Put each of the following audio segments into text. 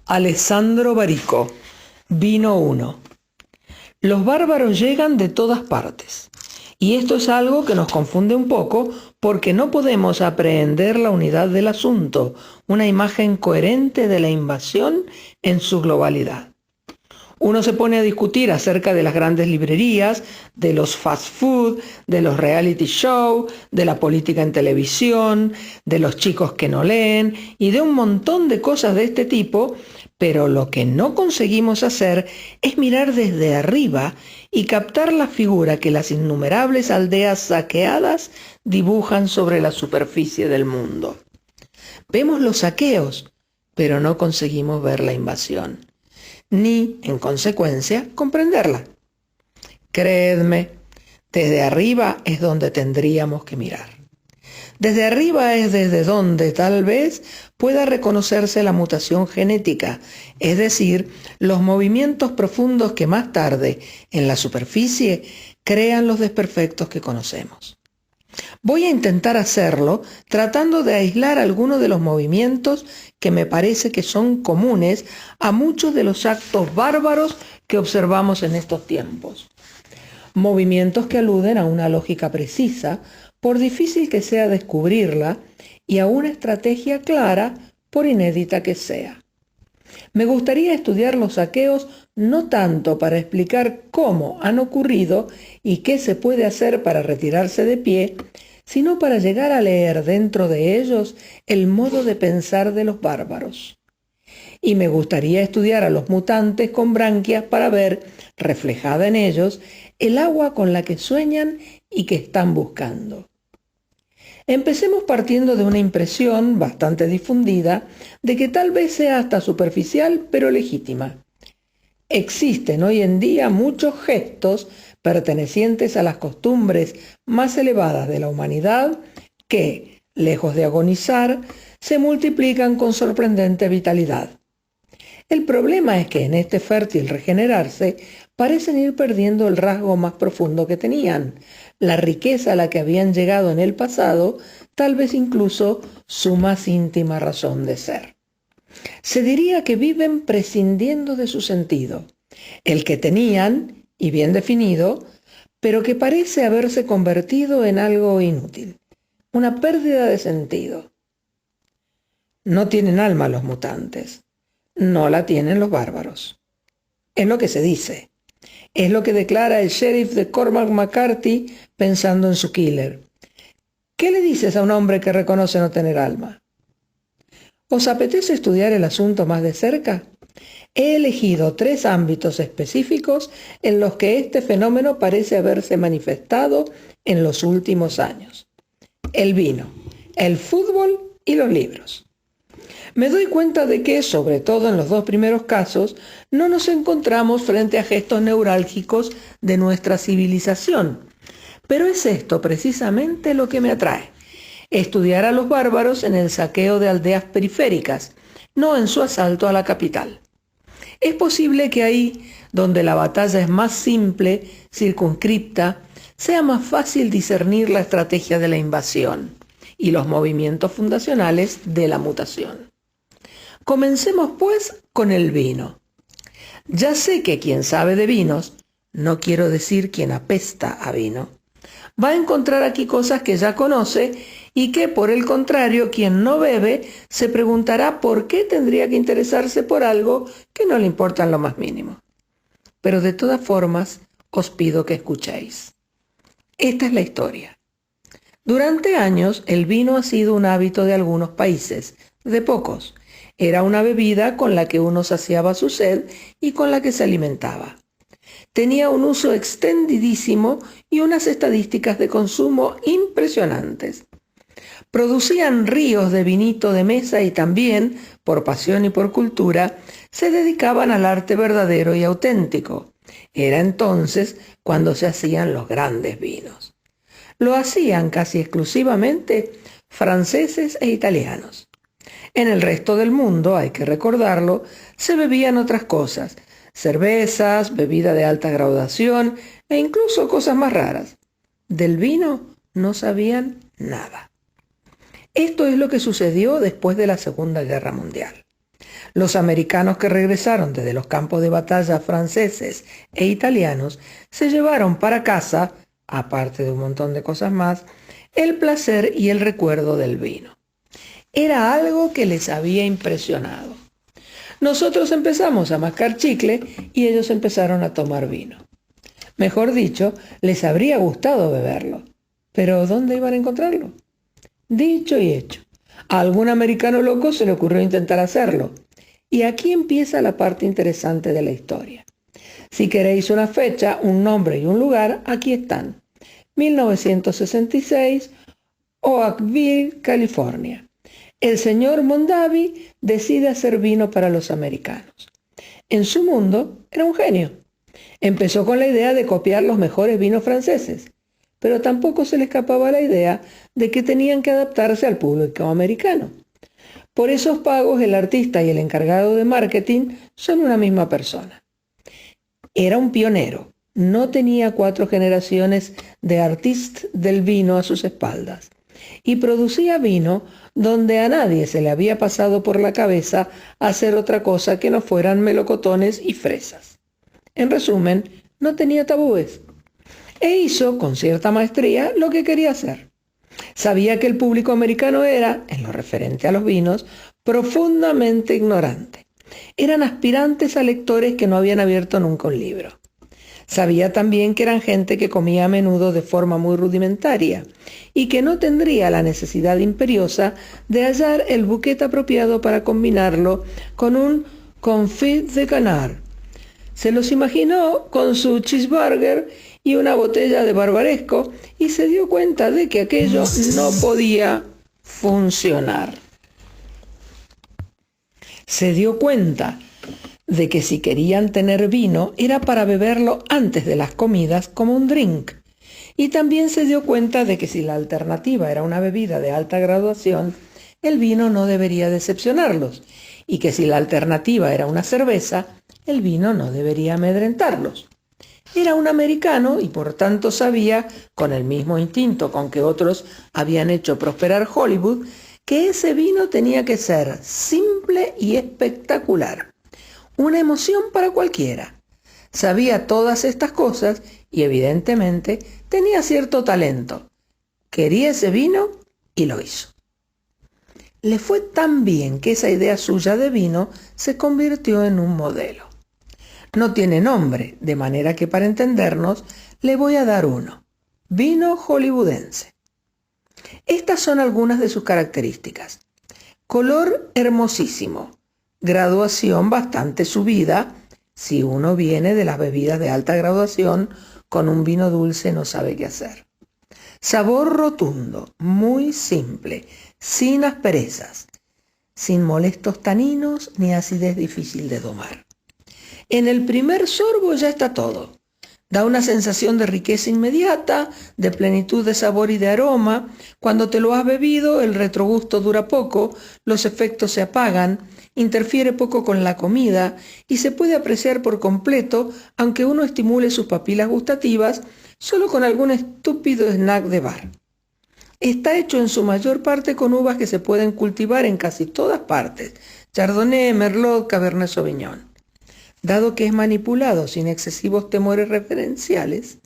Alessandro Barico, Vino 1. Los bárbaros llegan de todas partes. Y esto es algo que nos confunde un poco porque no podemos aprehender la unidad del asunto, una imagen coherente de la invasión en su globalidad. Uno se pone a discutir acerca de las grandes librerías, de los fast food, de los reality show, de la política en televisión, de los chicos que no leen y de un montón de cosas de este tipo, pero lo que no conseguimos hacer es mirar desde arriba y captar la figura que las innumerables aldeas saqueadas dibujan sobre la superficie del mundo. Vemos los saqueos, pero no conseguimos ver la invasión, ni, en consecuencia, comprenderla. Creedme, desde arriba es donde tendríamos que mirar. Desde arriba es desde donde tal vez pueda reconocerse la mutación genética, es decir, los movimientos profundos que más tarde, en la superficie, crean los desperfectos que conocemos. Voy a intentar hacerlo tratando de aislar algunos de los movimientos que me parece que son comunes a muchos de los actos bárbaros que observamos en estos tiempos. Movimientos que aluden a una lógica precisa, por difícil que sea descubrirla, y a una estrategia clara, por inédita que sea. Me gustaría estudiar los saqueos no tanto para explicar cómo han ocurrido y qué se puede hacer para retirarse de pie, sino para llegar a leer dentro de ellos el modo de pensar de los bárbaros. Y me gustaría estudiar a los mutantes con branquias para ver, reflejada en ellos, el agua con la que sueñan y que están buscando. Empecemos partiendo de una impresión bastante difundida de que tal vez sea hasta superficial pero legítima. Existen hoy en día muchos gestos pertenecientes a las costumbres más elevadas de la humanidad que, lejos de agonizar, se multiplican con sorprendente vitalidad. El problema es que en este fértil regenerarse parecen ir perdiendo el rasgo más profundo que tenían, la riqueza a la que habían llegado en el pasado, tal vez incluso su más íntima razón de ser. Se diría que viven prescindiendo de su sentido, el que tenían, y bien definido, pero que parece haberse convertido en algo inútil, una pérdida de sentido. No tienen alma los mutantes, no la tienen los bárbaros. Es lo que se dice. Es lo que declara el sheriff de Cormac McCarthy pensando en su killer. ¿Qué le dices a un hombre que reconoce no tener alma? ¿Os apetece estudiar el asunto más de cerca? He elegido 3 ámbitos específicos en los que este fenómeno parece haberse manifestado en los últimos años: el vino, el fútbol y los libros. Me doy cuenta de que, sobre todo en los 2 primeros casos, no nos encontramos frente a gestos neurálgicos de nuestra civilización. Pero es esto precisamente lo que me atrae: estudiar a los bárbaros en el saqueo de aldeas periféricas, no en su asalto a la capital. Es posible que ahí, donde la batalla es más simple, circunscripta, sea más fácil discernir la estrategia de la invasión y los movimientos fundacionales de la mutación. Comencemos, pues, con el vino. Ya sé que quien sabe de vinos, no quiero decir quien apesta a vino, va a encontrar aquí cosas que ya conoce y que, por el contrario, quien no bebe se preguntará por qué tendría que interesarse por algo que no le importa en lo más mínimo. Pero de todas formas, os pido que escuchéis. Esta es la historia. Durante años, el vino ha sido un hábito de algunos países, de pocos. Era una bebida con la que uno saciaba su sed y con la que se alimentaba. Tenía un uso extendidísimo y unas estadísticas de consumo impresionantes. Producían ríos de vinito de mesa y también, por pasión y por cultura, se dedicaban al arte verdadero y auténtico. Era entonces cuando se hacían los grandes vinos. Lo hacían casi exclusivamente franceses e italianos. En el resto del mundo, hay que recordarlo, se bebían otras cosas: cervezas, bebida de alta graduación e incluso cosas más raras. Del vino no sabían nada. Esto es lo que sucedió después de la Segunda Guerra Mundial. Los americanos que regresaron desde los campos de batalla franceses e italianos se llevaron para casa, aparte de un montón de cosas más, el placer y el recuerdo del vino. Era algo que les había impresionado. Nosotros empezamos a mascar chicle y ellos empezaron a tomar vino. Mejor dicho, les habría gustado beberlo. Pero ¿dónde iban a encontrarlo? Dicho y hecho. A algún americano loco se le ocurrió intentar hacerlo. Y aquí empieza la parte interesante de la historia. Si queréis una fecha, un nombre y un lugar, aquí están. 1966, Oakville, California. El señor Mondavi decide hacer vino para los americanos. En su mundo era un genio. Empezó con la idea de copiar los mejores vinos franceses, pero tampoco se le escapaba la idea de que tenían que adaptarse al público americano. Por esos pagos, el artista y el encargado de marketing son una misma persona. Era un pionero. No tenía 4 generaciones de artistas del vino a sus espaldas. Y producía vino donde a nadie se le había pasado por la cabeza hacer otra cosa que no fueran melocotones y fresas. En resumen, no tenía tabúes. E hizo, con cierta maestría, lo que quería hacer. Sabía que el público americano era, en lo referente a los vinos, profundamente ignorante. Eran aspirantes a lectores que no habían abierto nunca un libro. Sabía también que eran gente que comía a menudo de forma muy rudimentaria y que no tendría la necesidad imperiosa de hallar el bouquet apropiado para combinarlo con un confit de canard. Se los imaginó con su cheeseburger y una botella de barbaresco y se dio cuenta de que aquello no podía funcionar. Se dio cuenta de que si querían tener vino era para beberlo antes de las comidas como un drink. Y también se dio cuenta de que si la alternativa era una bebida de alta graduación, el vino no debería decepcionarlos. Y que si la alternativa era una cerveza, el vino no debería amedrentarlos. Era un americano y por tanto sabía, con el mismo instinto con que otros habían hecho prosperar Hollywood, que ese vino tenía que ser simple y espectacular. Una emoción para cualquiera. Sabía todas estas cosas y evidentemente tenía cierto talento. Quería ese vino y lo hizo. Le fue tan bien que esa idea suya de vino se convirtió en un modelo. No tiene nombre, de manera que para entendernos le voy a dar uno. Vino hollywoodense. Estas son algunas de sus características. Color hermosísimo. Graduación bastante subida. Si uno viene de las bebidas de alta graduación, con un vino dulce no sabe qué hacer. Sabor rotundo, muy simple, sin asperezas, sin molestos taninos ni acidez difícil de domar. En el primer sorbo ya está todo. Da una sensación de riqueza inmediata, de plenitud de sabor y de aroma. Cuando te lo has bebido, el retrogusto dura poco, los efectos se apagan, interfiere poco con la comida y se puede apreciar por completo, aunque uno estimule sus papilas gustativas, solo con algún estúpido snack de bar. Está hecho en su mayor parte con uvas que se pueden cultivar en casi todas partes, Chardonnay, Merlot, Cabernet Sauvignon. Dado que es manipulado sin excesivos temores referenciales,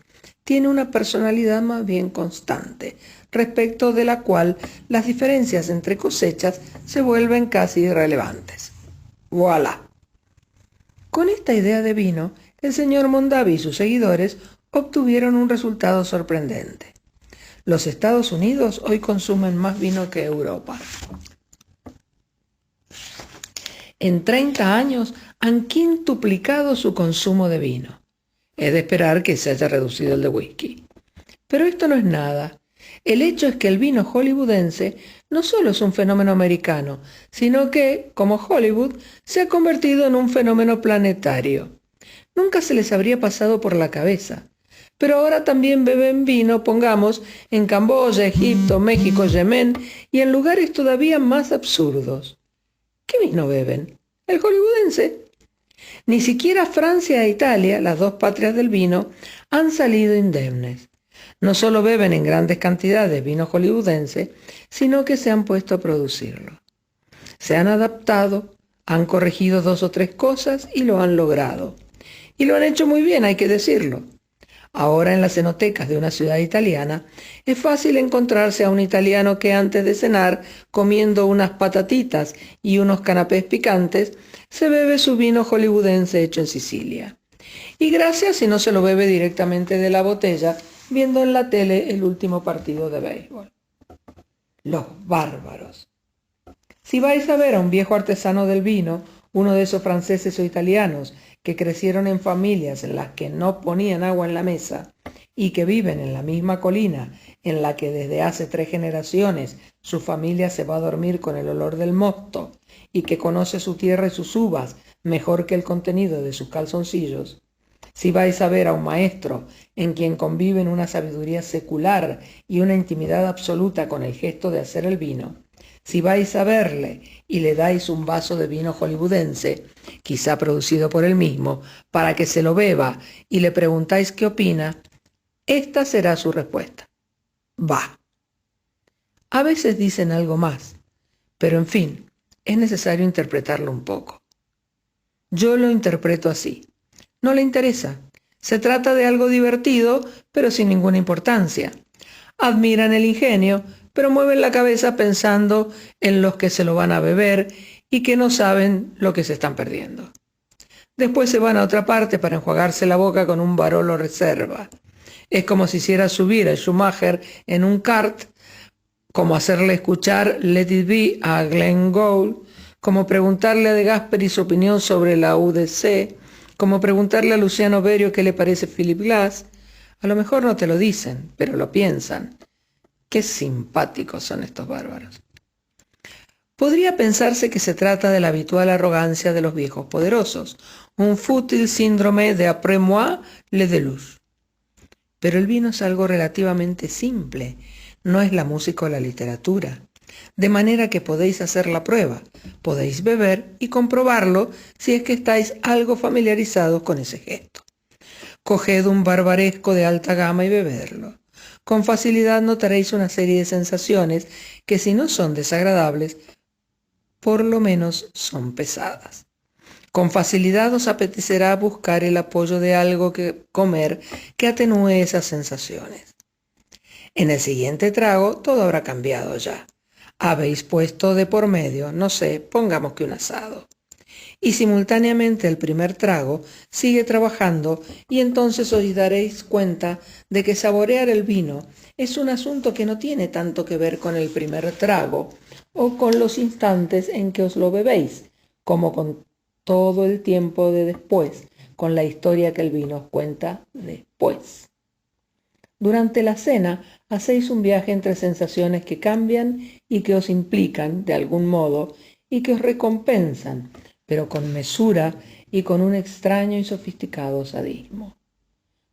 tiene una personalidad más bien constante, respecto de la cual las diferencias entre cosechas se vuelven casi irrelevantes. ¡Voilà! Con esta idea de vino, el señor Mondavi y sus seguidores obtuvieron un resultado sorprendente. Los Estados Unidos hoy consumen más vino que Europa. En 30 años han quintuplicado su consumo de vino. Es de esperar que se haya reducido el de whisky. Pero esto no es nada. El hecho es que el vino hollywoodense no solo es un fenómeno americano, sino que, como Hollywood, se ha convertido en un fenómeno planetario. Nunca se les habría pasado por la cabeza. Pero ahora también beben vino, pongamos, en Camboya, Egipto, México, Yemen y en lugares todavía más absurdos. ¿Qué vino beben? El hollywoodense. Ni siquiera Francia e Italia, las dos patrias del vino, han salido indemnes. No solo beben en grandes cantidades vino hollywoodense, sino que se han puesto a producirlo. Se han adaptado, Han corregido 2 o 3 cosas y lo han logrado. Y lo han hecho muy bien, hay que decirlo. Ahora en las cenotecas de una ciudad italiana es fácil encontrarse a un italiano que antes de cenar, comiendo unas patatitas y unos canapés picantes, se bebe su vino hollywoodense hecho en Sicilia. Y gracias si no se lo bebe directamente de la botella, viendo en la tele el último partido de béisbol. Los bárbaros. Si vais a ver a un viejo artesano del vino, uno de esos franceses o italianos que crecieron en familias en las que no ponían agua en la mesa y que viven en la misma colina en la que desde hace 3 generaciones su familia se va a dormir con el olor del mosto y que conoce su tierra y sus uvas mejor que el contenido de sus calzoncillos, si vais a ver a un maestro en quien conviven una sabiduría secular y una intimidad absoluta con el gesto de hacer el vino, si vais a verle y le dais un vaso de vino hollywoodense, quizá producido por él mismo, para que se lo beba y le preguntáis qué opina, esta será su respuesta. Va. A veces dicen algo más, pero en fin, es necesario interpretarlo un poco. Yo lo interpreto así. No le interesa. Se trata de algo divertido, pero sin ninguna importancia. Admiran el ingenio, pero mueven la cabeza pensando en los que se lo van a beber y que no saben lo que se están perdiendo. Después se van a otra parte para enjuagarse la boca con un Barolo Reserva. Es como si hiciera subir a Schumacher en un kart, como hacerle escuchar Let It Be a Glenn Gould, como preguntarle a De Gasperi su opinión sobre la UDC, como preguntarle a Luciano Berio qué le parece Philip Glass. A lo mejor no te lo dicen, pero lo piensan. Qué simpáticos son estos bárbaros. Podría pensarse que se trata de la habitual arrogancia de los viejos poderosos, un fútil síndrome de après moi le déluge. Pero el vino es algo relativamente simple, no es la música o la literatura. De manera que podéis hacer la prueba, podéis beber y comprobarlo si es que estáis algo familiarizados con ese gesto. Coged un barbaresco de alta gama y bebedlo. Con facilidad notaréis una serie de sensaciones que si no son desagradables, por lo menos son pesadas. Con facilidad os apetecerá buscar el apoyo de algo que comer que atenúe esas sensaciones. En el siguiente trago todo habrá cambiado ya. Habéis puesto de por medio, no sé, pongamos que un asado. Y simultáneamente el primer trago sigue trabajando y entonces os daréis cuenta de que saborear el vino es un asunto que no tiene tanto que ver con el primer trago o con los instantes en que os lo bebéis, como con todo el tiempo de después, con la historia que el vino os cuenta después. Durante la cena hacéis un viaje entre sensaciones que cambian y que os implican, de algún modo, y que os recompensan, pero con mesura y con un extraño y sofisticado sadismo.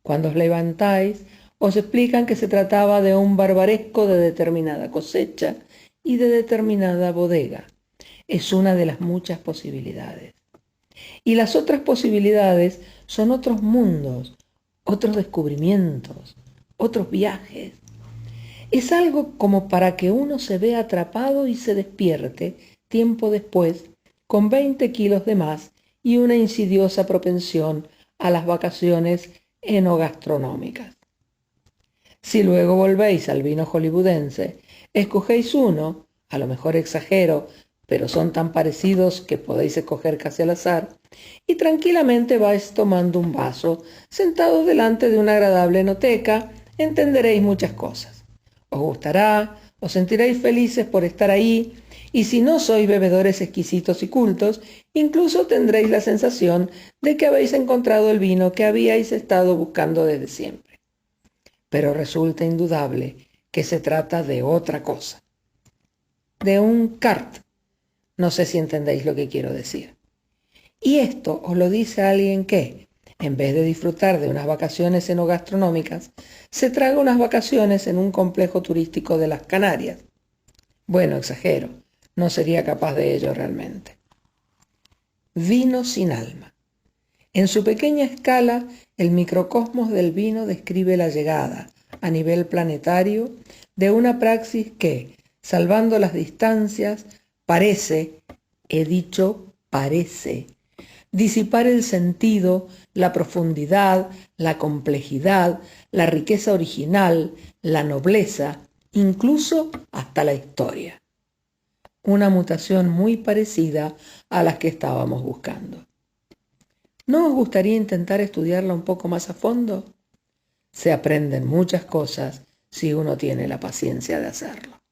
Cuando os levantáis, os explican que se trataba de un barbaresco de determinada cosecha y de determinada bodega. Es una de las muchas posibilidades. Y las otras posibilidades son otros mundos, otros descubrimientos, otros viajes. Es algo como para que uno se vea atrapado y se despierte tiempo después con 20 kilos de más y una insidiosa propensión a las vacaciones enogastronómicas. Si luego volvéis al vino hollywoodense, escogéis uno, a lo mejor exagero, pero son tan parecidos que podéis escoger casi al azar, y tranquilamente vais tomando un vaso, sentados delante de una agradable enoteca, entenderéis muchas cosas. Os gustará, os sentiréis felices por estar ahí, y si no sois bebedores exquisitos y cultos, incluso tendréis la sensación de que habéis encontrado el vino que habíais estado buscando desde siempre. Pero resulta indudable que se trata de otra cosa, de un kart. No sé si entendéis lo que quiero decir. Y esto os lo dice alguien que, en vez de disfrutar de unas vacaciones enogastronómicas, se traga unas vacaciones en un complejo turístico de las Canarias. Bueno, exagero, no sería capaz de ello realmente. Vino sin alma. En su pequeña escala, el microcosmos del vino describe la llegada, a nivel planetario, de una praxis que, salvando las distancias, parece, he dicho parece, disipar el sentido, la profundidad, la complejidad, la riqueza original, la nobleza, incluso hasta la historia. Una mutación muy parecida a las que estábamos buscando. ¿No os gustaría intentar estudiarla un poco más a fondo? Se aprenden muchas cosas si uno tiene la paciencia de hacerlo.